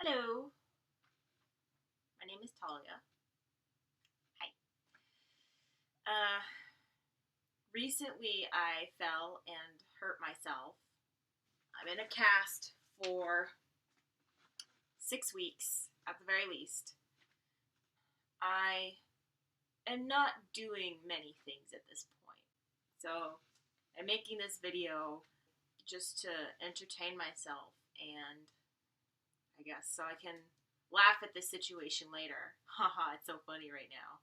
Hello, my name is Talia. Hi. Uh, Recently I fell and hurt myself. I'm in a cast for 6 weeks at the very least. I am not doing many things at this point. So I'm making this video just to entertain myself and I guess so I can laugh at this situation later. Haha, it's so funny right now.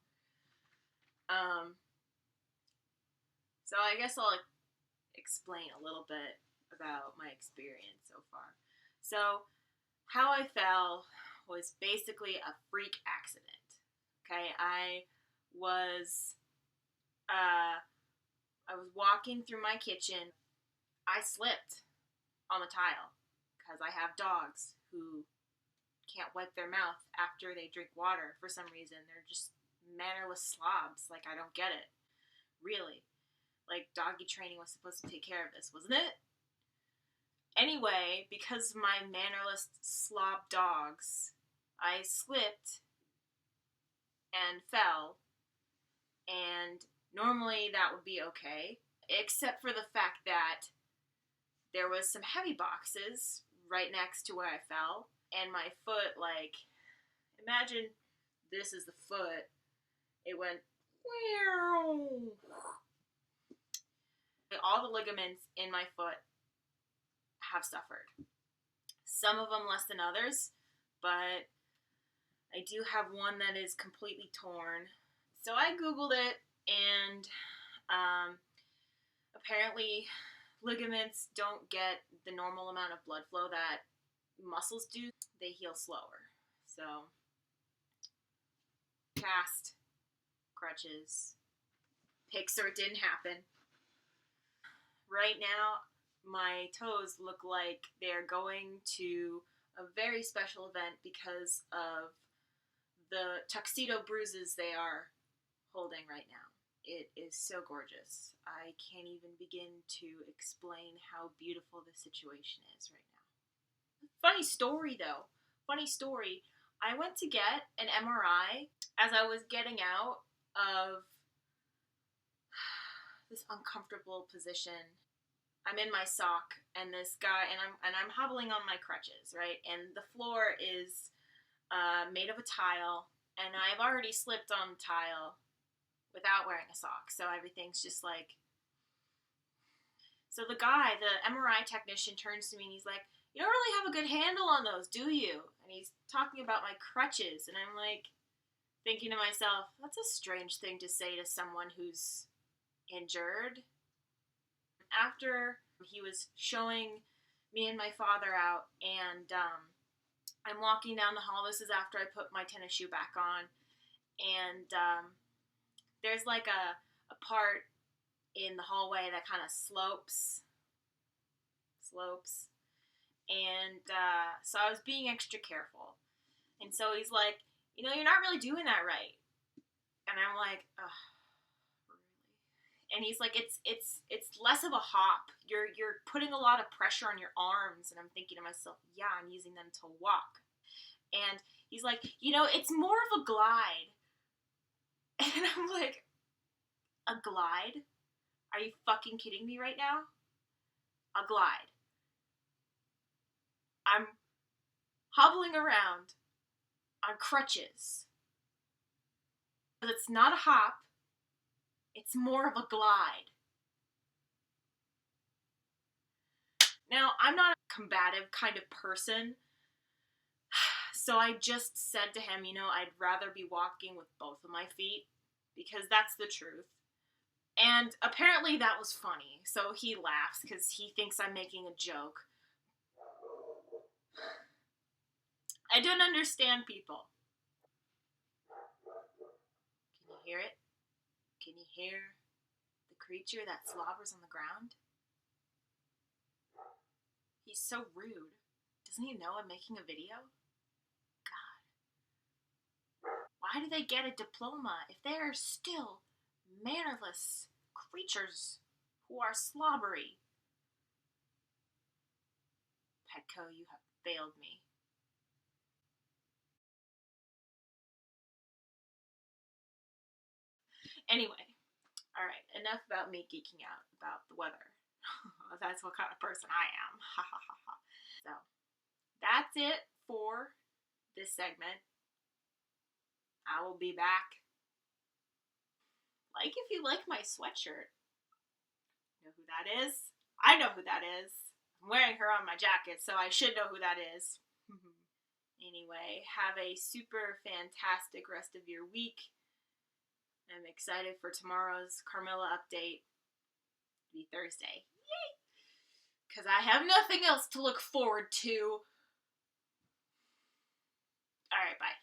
So I guess I'll explain a little bit about my experience so far. So, how I fell was basically a freak accident. Okay, was uh, I was walking through my kitchen. I slipped on the tile because I have dogs who can't wipe their mouth after they drink water for some reason. They're just mannerless slobs. Like, I don't get it. Really. Like, doggy training was supposed to take care of this, wasn't it? Anyway, because of my mannerless slob dogs, I slipped and fell, and normally that would be okay, except for the fact that there was some heavy boxes right next to where I fell, and my foot, like, imagine this is the foot. It went, all the ligaments in my foot have suffered. Some of them less than others, but I do have one that is completely torn. So I Googled it, and apparently ligaments don't get the normal amount of blood flow that muscles do. They heal slower. So, cast, crutches, pick so it didn't happen. Right now, my toes look like they're going to a very special event because of the tuxedo bruises they are holding right now. It is so gorgeous. I can't even begin to explain how beautiful the situation is right now. Funny story though. Funny story. I went to get an MRI as I was getting out of this uncomfortable position. I'm in my sock, and this guy, and I'm hobbling on my crutches, right? And the floor is made of a tile, and I've already slipped on the tile without wearing a sock, so everything's just like. So the guy, the MRI technician, turns to me and he's like, "You don't really have a good handle on those, do you?" And he's talking about my crutches, and I'm like, thinking to myself, that's a strange thing to say to someone who's injured. After he was showing me and my father out, and I'm walking down the hall. This is after I put my tennis shoe back on, and there's like a part in the hallway that kind of slopes, and so I was being extra careful, and so he's like, you're not really doing that right, and I'm like, ugh. And he's like, it's less of a hop. You're putting a lot of pressure on your arms. And I'm thinking to myself, yeah, I'm using them to walk. And he's like, it's more of a glide. And I'm like, a glide? Are you fucking kidding me right now? A glide. I'm hobbling around on crutches. But it's not a hop. It's more of a glide. Now, I'm not a combative kind of person, so I just said to him, I'd rather be walking with both of my feet, because that's the truth. And apparently that was funny, so he laughs because he thinks I'm making a joke. I don't understand people. Can you hear it? Can you hear the creature that slobbers on the ground? He's so rude. Doesn't he know I'm making a video? God. Why do they get a diploma if they are still mannerless creatures who are slobbery? Petco, you have failed me. Anyway, all right, enough about me geeking out about the weather. That's what kind of person I am. Ha ha ha ha. So, that's it for this segment. I will be back. Like if you like my sweatshirt. Know who that is? I know who that is. I'm wearing her on my jacket, so I should know who that is. Anyway, have a super fantastic rest of your week. I'm excited for tomorrow's Carmilla update. It'll be Thursday. Yay! Because I have nothing else to look forward to. Alright, bye.